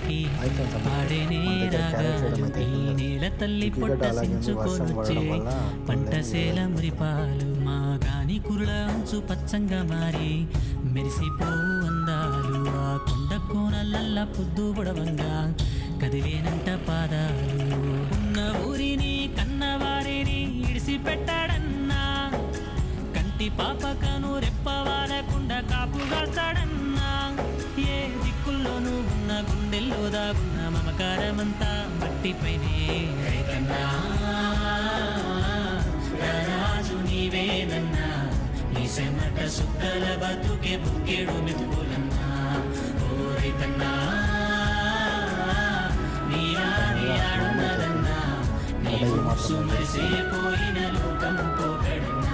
పలికి పాడేనే రాగాలు ఈ నేల తల్లి పొట్ట సించుకొనొచ్చే పంటసేల మురిపాలు మా గాని కురుల అంచు పచ్చంగా మారి మెరిసిపోవు అందాలు ఆ కొండ కోనలల్ల పొద్దు పొడవంగా కదిలేనంట పాదాలు ఉన్న ఊరిని కన్నవారిని ఇడిసిపెట్టాడన్నా కంటి పాపకను రెప్పవాలకుండా కాపుగాస్తాడన్నా ఏ దిక్కుల్లోనూ ఉన్న గుండెల్లో దాగున్న మమకారమంతా మట్టిపైనే రైతన్నా రాజు నీవేనన్నా నీ సెమట సుక్కల బతుకే బుక్కేడు మెతుకులన్నా ఓ రైతన్నా నీ ఆడి ఆడున్నదన్నా నీ ముసు మరిసిపోయిన లోకం పోకడన్నా